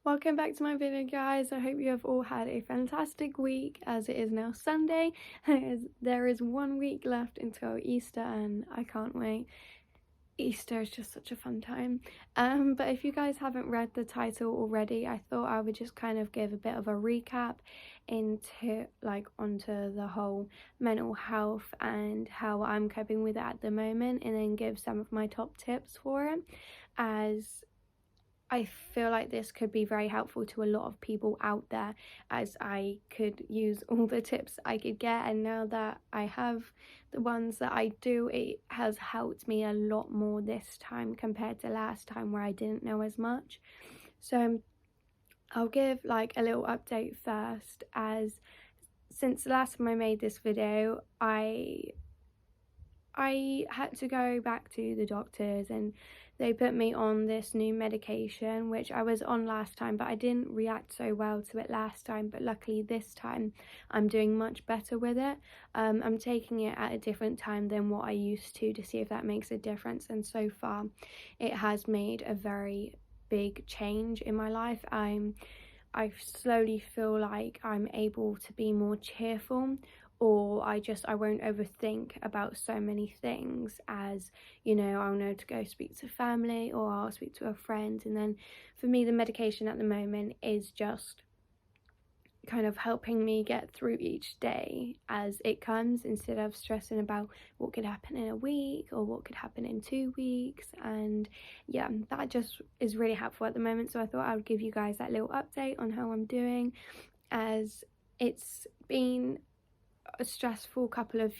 Welcome back to my video, guys. I hope you have all had a fantastic week, as it is now Sunday. There is 1 week left until Easter and I can't wait. Easter is just such a fun time. But if you guys haven't read the title already, I thought I would just kind of give a bit of a recap onto the whole mental health and how I'm coping with it at the moment, and then give some of my top tips for it, as I feel like this could be very helpful to a lot of people out there, as I could use all the tips I could get, and now that I have the ones that I do, it has helped me a lot more this time compared to last time where I didn't know as much. So I'll give like a little update first, as since the last time I made this video, I had to go back to the doctors and they put me on this new medication, which I was on last time, but I didn't react so well to it last time. But luckily this time I'm doing much better with it. I'm taking it at a different time than what I used to see if that makes a difference. And so far it has made a very big change in my life. I slowly feel like I'm able to be more cheerful, or I won't overthink about so many things, as I'll know to go speak to family or I'll speak to a friend. And then for me, the medication at the moment is just kind of helping me get through each day as it comes, instead of stressing about what could happen in a week or what could happen in 2 weeks. And yeah, that just is really helpful at the moment. So I thought I would give you guys that little update on how I'm doing, as it's been a stressful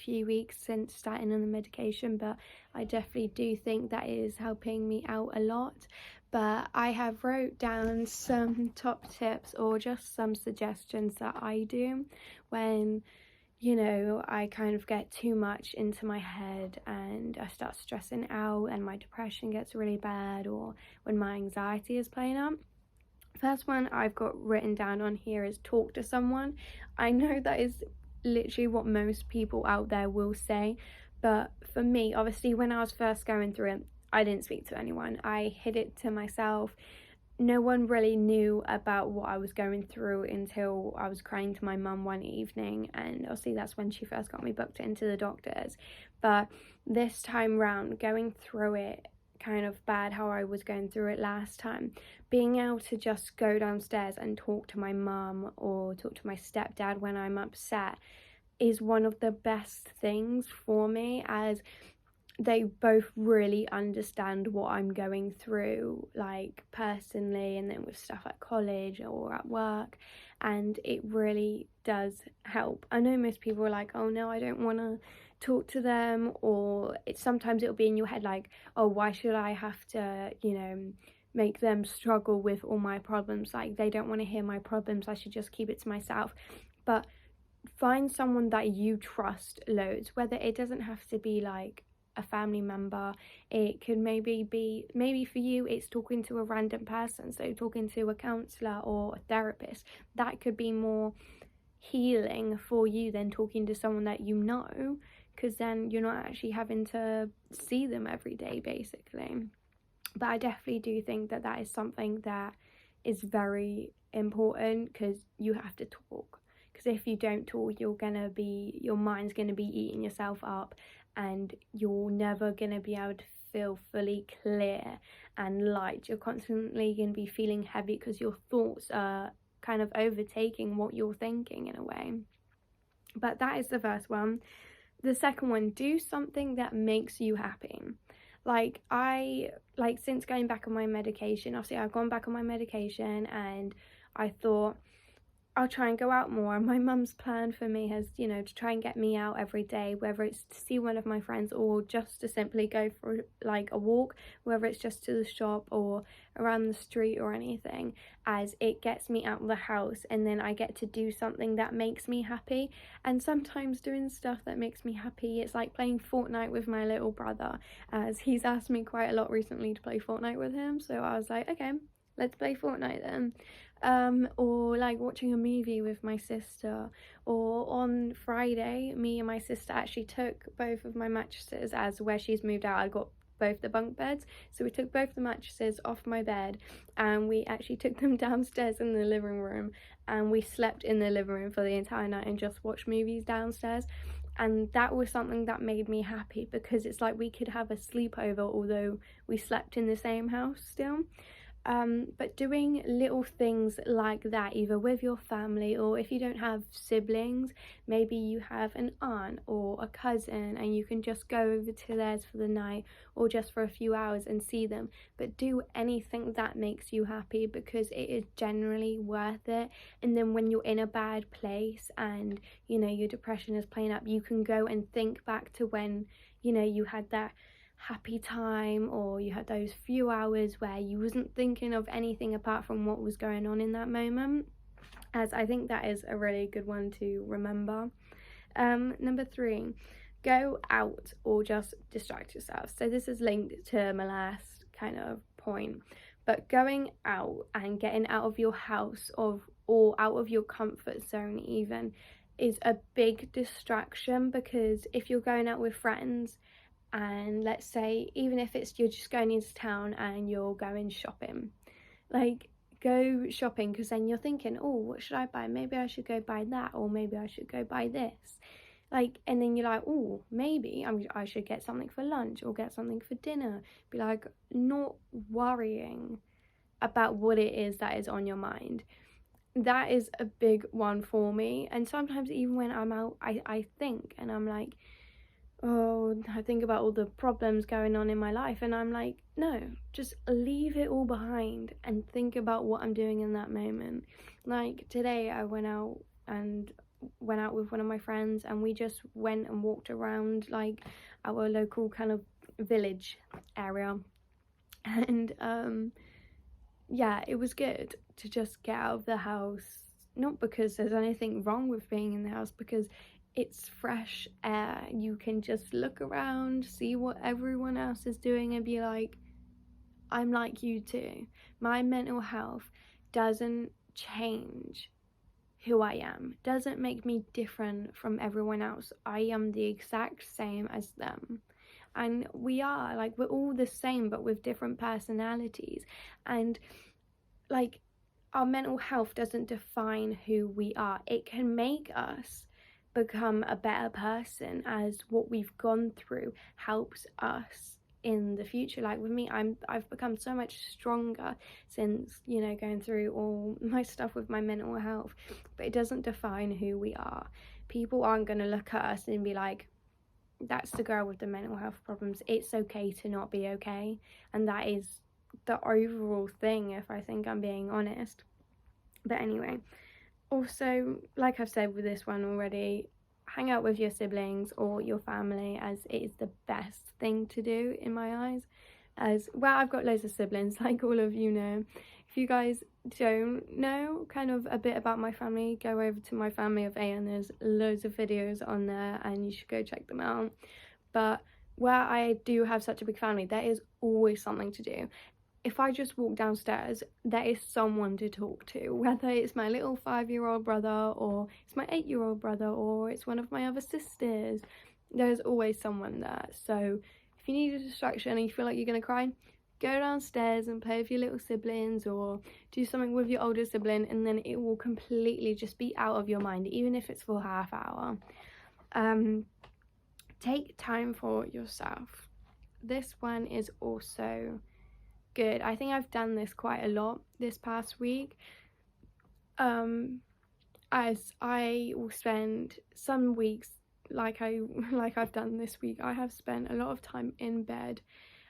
few weeks since starting on the medication, but I definitely do think that is helping me out a lot. But I have wrote down some top tips or just some suggestions that I do when I kind of get too much into my head and I start stressing out and my depression gets really bad, or when my anxiety is playing up. First one I've got written down on here is talk to someone. I know that is literally what most people out there will say, but for me, obviously, when I was first going through it, I didn't speak to anyone. I hid it to myself. No one really knew about what I was going through until I was crying to my mum one evening, and obviously that's when she first got me booked into the doctors. But this time round, going through it kind of bad how I was going through it last time, being able to just go downstairs and talk to my mum or talk to my stepdad when I'm upset is one of the best things for me, as they both really understand what I'm going through, like personally, and then with stuff at college or at work, and it really does help. I know most people are like, oh no, I don't want to talk to them, or sometimes it'll be in your head like, oh, why should I have to make them struggle with all my problems, like they don't want to hear my problems, I should just keep it to myself. But find someone that you trust loads, whether it doesn't have to be like a family member. It could maybe for you it's talking to a random person, so talking to a counselor or a therapist. That could be more healing for you than talking to someone that because then you're not actually having to see them every day, basically. But I definitely do think that that is something that is very important, because you have to talk. Because if you don't talk, your mind's gonna be eating yourself up, and you're never gonna be able to feel fully clear and light. You're constantly gonna be feeling heavy because your thoughts are kind of overtaking what you're thinking in a way. But that is the first one. The second one, do something that makes you happy. Since going back on my medication, obviously I've gone back on my medication, and I thought I'll try and go out more. And my mum's plan for me has, to try and get me out every day, whether it's to see one of my friends or just to simply go for like a walk, whether it's just to the shop or around the street or anything, as it gets me out of the house and then I get to do something that makes me happy. And sometimes doing stuff that makes me happy, it's like playing Fortnite with my little brother, as he's asked me quite a lot recently to play Fortnite with him. So I was like, okay, let's play Fortnite then. Or like watching a movie with my sister. Or on Friday, me and my sister actually took both of my mattresses, as where she's moved out I got both the bunk beds. So we took both the mattresses off my bed and we actually took them downstairs in the living room, and we slept in the living room for the entire night and just watched movies downstairs. And that was something that made me happy, because it's like we could have a sleepover although we slept in the same house still. But doing little things like that, either with your family, or if you don't have siblings, maybe you have an aunt or a cousin and you can just go over to theirs for the night or just for a few hours and see them. But do anything that makes you happy, because it is generally worth it. And then when you're in a bad place and, you know, your depression is playing up, you can go and think back to when, you know, you had that happy time, or you had those few hours where you wasn't thinking of anything apart from what was going on in that moment, as I think that is a really good one to remember. Number 3, go out or just distract yourself. So this is linked to my last kind of point, but going out and getting out of your house or out of your comfort zone even is a big distraction, because if you're going out with friends, and let's say even if it's you're just going into town and you're going shopping, like, go shopping, because then you're thinking, oh, what should I buy? Maybe I should go buy that, or maybe I should go buy this, like, and then you're like, oh, maybe I should get something for lunch or get something for dinner. Be like, not worrying about what it is that is on your mind. That is a big one for me. And sometimes even when I'm out, I think, and I'm like, oh, I think about all the problems going on in my life, and I'm like, no, just leave it all behind and think about what I'm doing in that moment. Like today I went out with one of my friends, and we just went and walked around like our local kind of village area, and yeah, it was good to just get out of the house, not because there's anything wrong with being in the house, because it's fresh air. You can just look around, see what everyone else is doing, and be like, I'm like you too. My mental health doesn't change who I am, doesn't make me different from everyone else. I am the exact same as them. And we are, like, we're all the same but with different personalities. And like, our mental health doesn't define who we are. It can make us become a better person, as what we've gone through helps us in the future. Like with me, I've become so much stronger since, you know, going through all my stuff with my mental health, but it doesn't define who we are. People aren't going to look at us and be like, that's the girl with the mental health problems. It's okay to not be okay. And that is the overall thing, if I think I'm being honest. But anyway, also, like I've said with this one already, hang out with your siblings or your family, as it is the best thing to do in my eyes. As well, I've got loads of siblings, like all of you know. If you guys don't know kind of a bit about my family, go over to my family of 8, and there's loads of videos on there and you should go check them out. But where I do have such a big family, there is always something to do. If I just walk downstairs, there is someone to talk to, whether it's my little 5-year-old brother, or it's my 8-year-old brother, or it's one of my other sisters. There's always someone there. So if you need a distraction and you feel like you're going to cry, go downstairs and play with your little siblings, or do something with your older sibling, and then it will completely just be out of your mind, even if it's for half hour. Take time for yourself. This one is also good. I think I've done this quite a lot this past week, as I will spend some weeks, like I've done this week, I have spent a lot of time in bed,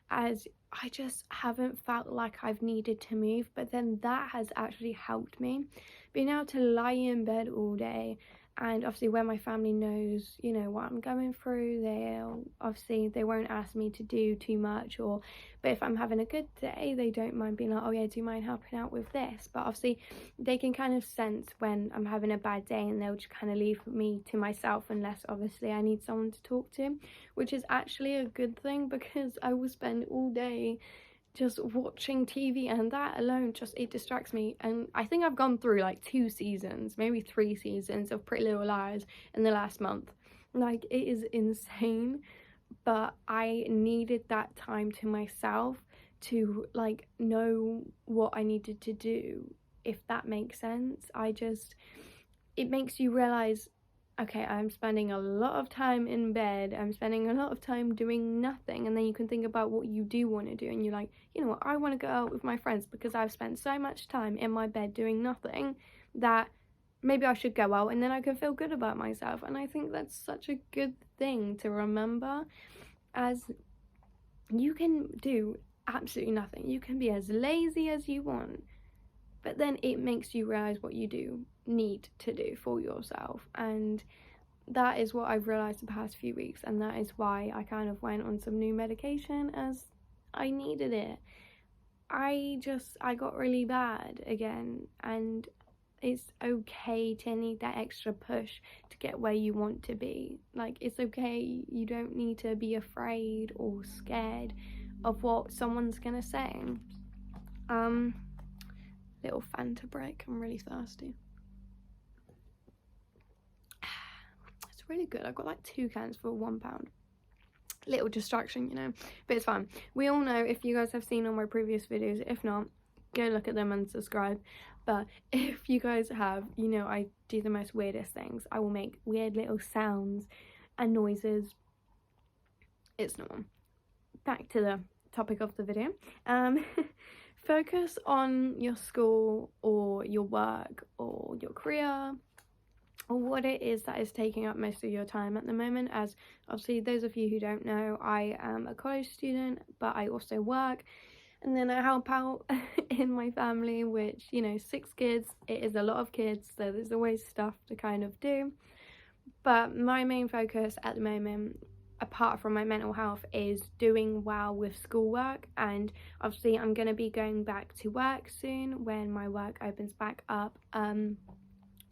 as I just haven't felt like I've needed to move. But then that has actually helped me, being able to lie in bed all day. And obviously when my family knows, you know, what I'm going through, they won't ask me to do too much, but if I'm having a good day, they don't mind being like, oh yeah, do you mind helping out with this? But obviously they can kind of sense when I'm having a bad day, and they'll just kind of leave me to myself, unless obviously I need someone to talk to, which is actually a good thing, because I will spend all day just watching TV, and that alone it distracts me. And I think I've gone through like 2 seasons, maybe 3 seasons of Pretty Little Liars in the last month. Like, it is insane, but I needed that time to myself to like know what I needed to do, if that makes sense. It makes you realize, okay, I'm spending a lot of time in bed, I'm spending a lot of time doing nothing, and then you can think about what you do want to do, and you're like, you know what, I want to go out with my friends because I've spent so much time in my bed doing nothing that maybe I should go out, and then I can feel good about myself. And I think that's such a good thing to remember, as you can do absolutely nothing, you can be as lazy as you want, but then it makes you realize what you do need to do for yourself. And that is what I've realized the past few weeks, and that is why I kind of went on some new medication, as I needed it. I got really bad again, and it's okay to need that extra push to get where you want to be. Like, it's okay, you don't need to be afraid or scared of what someone's gonna say. Little Fanta break, I'm really thirsty. It's really good. I got like 2 cans for £1. Little distraction, you know, but it's fine. We all know, if you guys have seen all my previous videos, if not, go look at them and subscribe. But if you guys have, you know, I do the most weirdest things. I will make weird little sounds and noises. It's normal. Back to the topic of the video. Focus on your school or your work or your career, or what it is that is taking up most of your time at the moment. As obviously, those of you who don't know, I am a college student, but I also work, and then I help out in my family, which, you know, 6 kids, it is a lot of kids, so there's always stuff to kind of do. But my main focus at the moment, apart from my mental health, is doing well with schoolwork. And obviously I'm going to be going back to work soon when my work opens back up.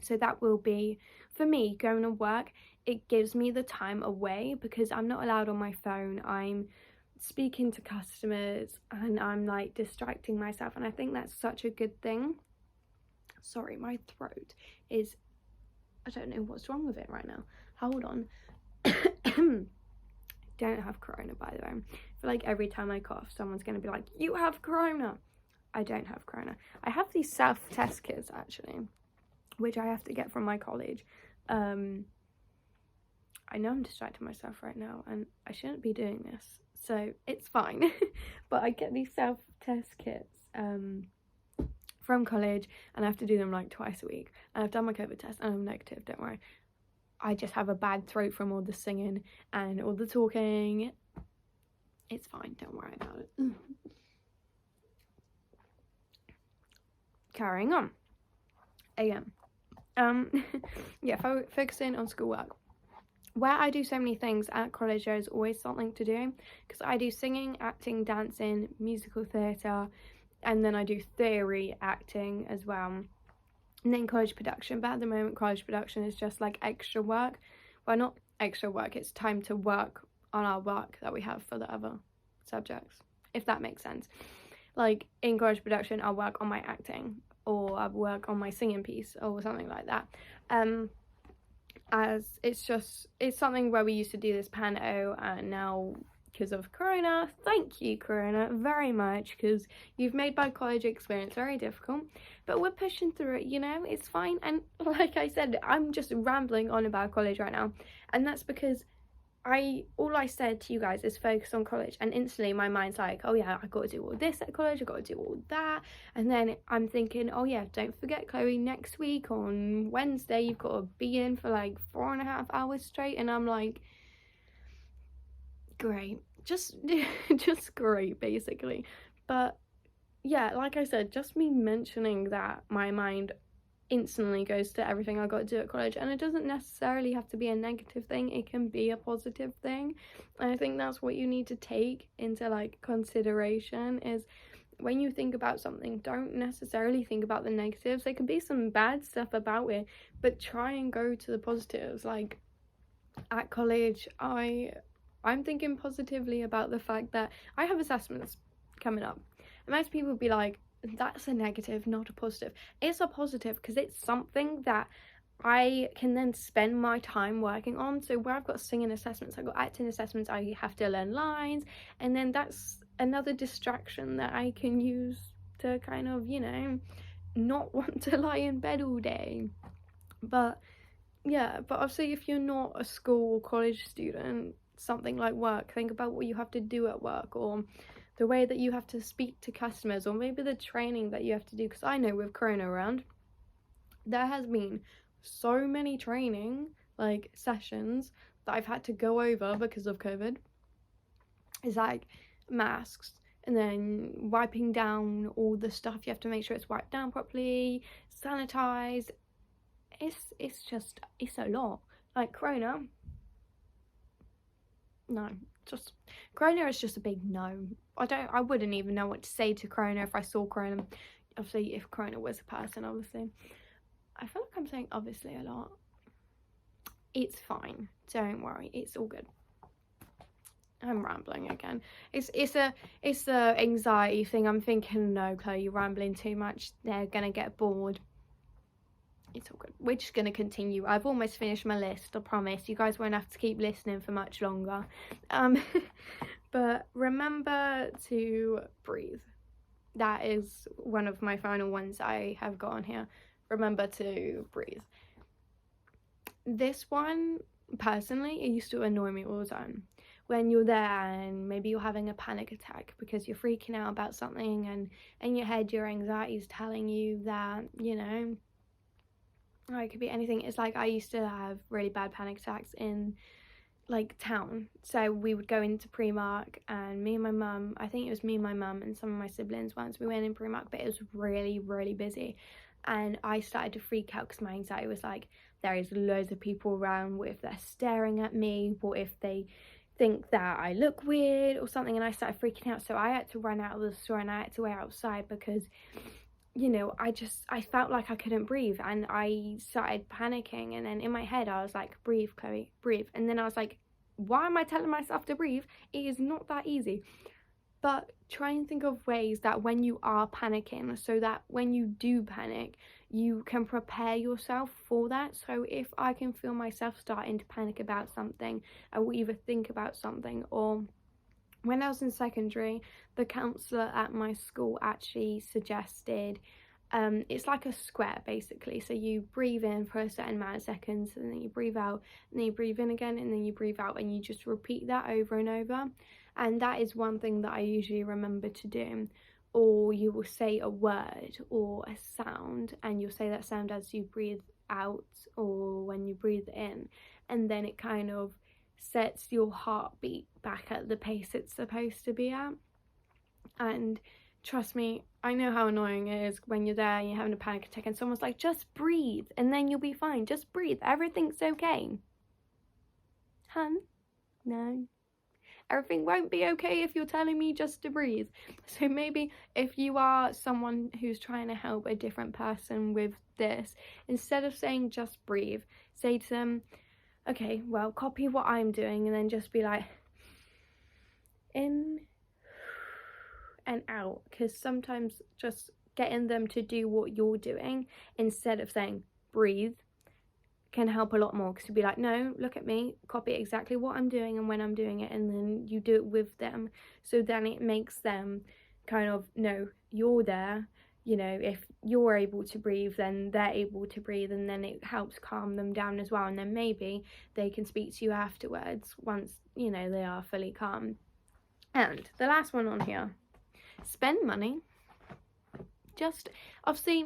So that will be, for me, going to work, it gives me the time away because I'm not allowed on my phone. I'm speaking to customers and I'm like distracting myself, and I think that's such a good thing. Sorry, my throat is, I don't know what's wrong with it right now. Hold on. Don't have corona, by the way. I feel like every time I cough, someone's going to be like, you have corona. I don't have corona. I have these self-test kits, actually, which I have to get from my college. I know I'm distracting myself right now, and I shouldn't be doing this, so it's fine. But I get these self-test kits from college, and I have to do them like twice a week. And I've done my COVID test, and I'm negative, don't worry. I just have a bad throat from all the singing and all the talking. It's fine, don't worry about it. Carrying on. Again. Yeah, focusing on schoolwork. Where I do so many things at college, there is always something to do, because I do singing, acting, dancing, musical theatre, and then I do theory acting as well, and then college production. But at the moment, college production is just like extra work. Well, not extra work, it's time to work on our work that we have for the other subjects, if that makes sense. Like, in college production, I'll work on my acting, or I'll work on my singing piece, or something like that. As it's something where we used to do this panto, and now, because of corona, thank you corona very much, because you've made my college experience very difficult, but we're pushing through it, you know, it's fine. And like I said, I'm just rambling on about college right now, and that's because all I said to you guys is focus on college, and instantly my mind's like, oh yeah, I got to do all this at college, I got to do all that. And then I'm thinking, oh yeah, don't forget, Chloe, next week on Wednesday you've got to be in for like 4.5 hours straight. And I'm like, great, just great, basically. But yeah, like I said, just me mentioning that, my mind instantly goes to everything I got to do at college. And it doesn't necessarily have to be a negative thing, it can be a positive thing. And I think that's what you need to take into like consideration, is when you think about something, don't necessarily think about the negatives. There can be some bad stuff about it, but try and go to the positives. Like at college, I'm thinking positively about the fact that I have assessments coming up, and most people would be like, that's a negative, not a positive. It's a positive, because it's something that I can then spend my time working on. So where I've got singing assessments, I've got acting assessments, I have to learn lines, and then that's another distraction that I can use to kind of, you know, not want to lie in bed all day. But yeah, but obviously if you're not a school or college student, something like work, think about what you have to do at work, or the way that you have to speak to customers, or maybe the training that you have to do. Because I know with Corona around, there has been so many training like sessions that I've had to go over because of COVID. It's like masks, and then wiping down all the stuff. You have to make sure it's wiped down properly, sanitized. It's a lot. Like Corona, no, just Corona is just a big no. I wouldn't even know what to say to Corona if I saw Corona. Obviously, if Corona was a person, obviously. I feel like I'm saying obviously a lot. It's fine. Don't worry. It's all good. I'm rambling again. It's a anxiety thing. I'm thinking, no, Chloe, you're rambling too much. They're gonna get bored. It's all good. We're just gonna continue. I've almost finished my list, I promise. You guys won't have to keep listening for much longer. But remember to breathe. That is one of my final ones I have got on here. Remember to breathe. This one, personally, it used to annoy me all the time. When you're there and maybe you're having a panic attack because you're freaking out about something, and in your head your anxiety is telling you that, you know, or it could be anything. It's like I used to have really bad panic attacks in like town. So we would go into Primark, and me and my mum, I think it was me and my mum and some of my siblings once, we went in Primark, but it was really, really busy. And I started to freak out because my anxiety was like, there is loads of people around. What if they're staring at me? What if they think that I look weird or something? And I started freaking out. So I had to run out of the store and I had to wait outside because, you know, I felt like I couldn't breathe, and I started panicking. And then in my head I was like, breathe, Chloe, breathe. And then I was like, why am I telling myself to breathe? It is not that easy. But try and think of ways that when you are panicking, so that when you do panic, you can prepare yourself for that. So if I can feel myself starting to panic about something, I will either think about something, or when I was in secondary, the counsellor at my school actually suggested, it's like a square basically. So you breathe in for a certain amount of seconds, and then you breathe out, and then you breathe in again, and then you breathe out, and you just repeat that over and over. And that is one thing that I usually remember to do. Or you will say a word or a sound, and you'll say that sound as you breathe out or when you breathe in, and then it kind of sets your heartbeat back at the pace it's supposed to be at. And trust me, I know how annoying it is when you're there and you're having a panic attack and someone's like, just breathe and then you'll be fine, just breathe, everything's okay. Hun, no, everything won't be okay if you're telling me just to breathe. So maybe if you are someone who's trying to help a different person with this, instead of saying just breathe, say to them, okay, well, copy what I'm doing, and then just be like, in and out. Because sometimes just getting them to do what you're doing instead of saying breathe can help a lot more, because you'd be like, no, look at me, copy exactly what I'm doing and when I'm doing it, and then you do it with them. So then it makes them kind of know you're there. You know, if you're able to breathe, then they're able to breathe, and then it helps calm them down as well. And then maybe they can speak to you afterwards once, you know, they are fully calm. And the last one on here, spend money. Just, obviously,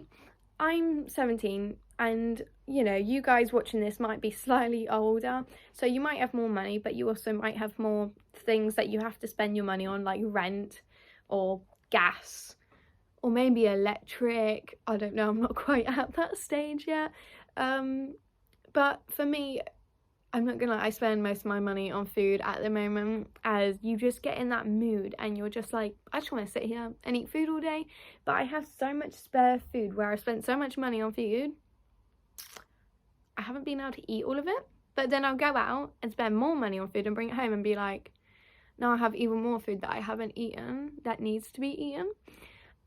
I'm 17, and, you know, you guys watching this might be slightly older, so you might have more money, but you also might have more things that you have to spend your money on, like rent or gas, or maybe electric. I don't know, I'm not quite at that stage yet. But for me, I'm not gonna lie, I spend most of my money on food at the moment, as you just get in that mood and you're just like, I just want to sit here and eat food all day. But I have so much spare food where I spent so much money on food, I haven't been able to eat all of it. But then I'll go out and spend more money on food and bring it home and be like, now I have even more food that I haven't eaten that needs to be eaten.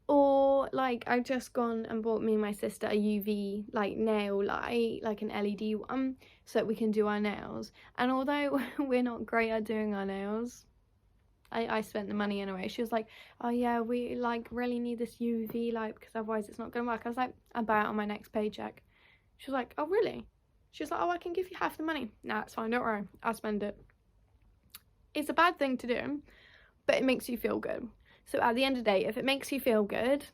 Or like I've just gone and bought me and my sister a UV like nail light, like an LED one, so that we can do our nails. And although we're not great at doing our nails, I spent the money anyway. She was like, oh yeah, we like really need this UV light because otherwise it's not gonna work. I was like, I'll buy it on my next paycheck. She was like, oh really? She was like, oh, I can give you half the money. Nah, it's fine, don't worry, I'll spend it. It's a bad thing to do, but it makes you feel good. So at the end of the day, if it makes you feel good,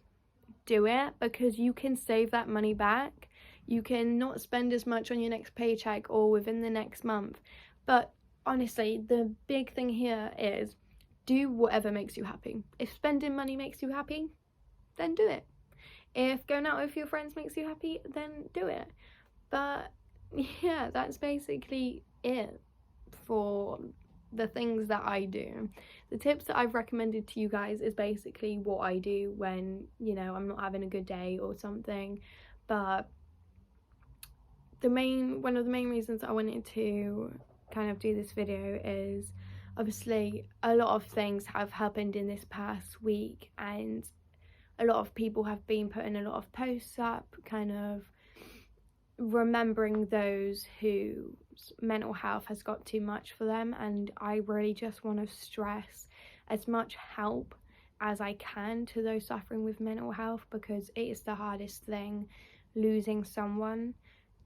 do it, because you can save that money back. You can not spend as much on your next paycheck or within the next month. But honestly, the big thing here is do whatever makes you happy. If spending money makes you happy, then do it. If going out with your friends makes you happy, then do it. But yeah, that's basically it for the things that I do. The tips that I've recommended to you guys is basically what I do when, you know, I'm not having a good day or something. But one of the main reasons I wanted to kind of do this video is obviously a lot of things have happened in this past week, and a lot of people have been putting a lot of posts up kind of remembering those whose mental health has got too much for them. And I really just want to stress as much help as I can to those suffering with mental health, because it is the hardest thing, losing someone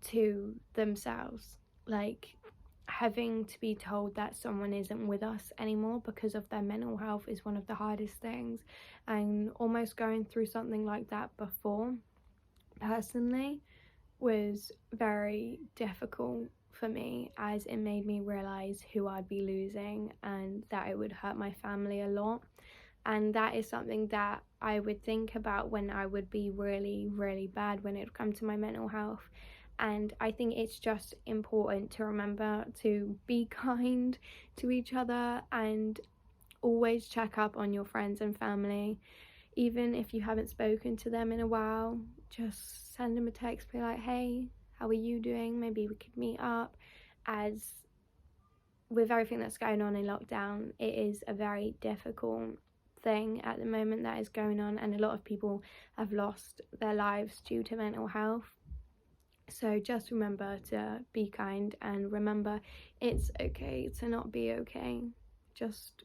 to themselves. Like, having to be told that someone isn't with us anymore because of their mental health is one of the hardest things. And almost going through something like that before, personally, was very difficult for me, as it made me realize who I'd be losing and that it would hurt my family a lot. And that is something that I would think about when I would be really, really bad when it would come to my mental health. And I think it's just important to remember to be kind to each other and always check up on your friends and family. Even if you haven't spoken to them in a while, just send them a text, be like, hey, how are you doing? Maybe we could meet up. As with everything that's going on in lockdown, it is a very difficult thing at the moment that is going on, and a lot of people have lost their lives due to mental health. So just remember to be kind, and remember it's okay to not be okay. Just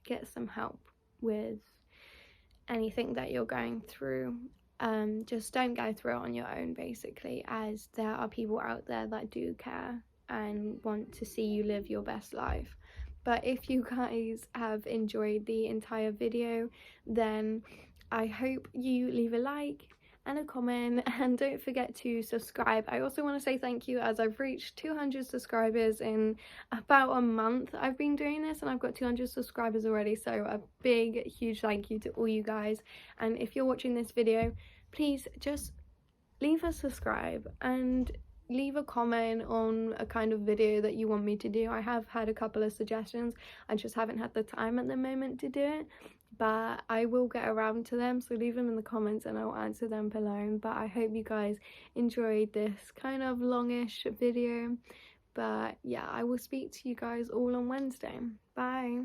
get some help with anything that you're going through. Just don't go through it on your own, basically, as there are people out there that do care and want to see you live your best life. But if you guys have enjoyed the entire video, then I hope you leave a like and a comment, and don't forget to subscribe. I also want to say thank you, as I've reached 200 subscribers in about a month I've been doing this, and I've got 200 subscribers already. So a big huge thank you to all you guys. And if you're watching this video, please just leave a subscribe and leave a comment on a kind of video that you want me to do. I have had a couple of suggestions, I just haven't had the time at the moment to do it, but I will get around to them, so leave them in the comments and I'll answer them below. But I hope you guys enjoyed this kind of longish video. But yeah, I will speak to you guys all on Wednesday. Bye.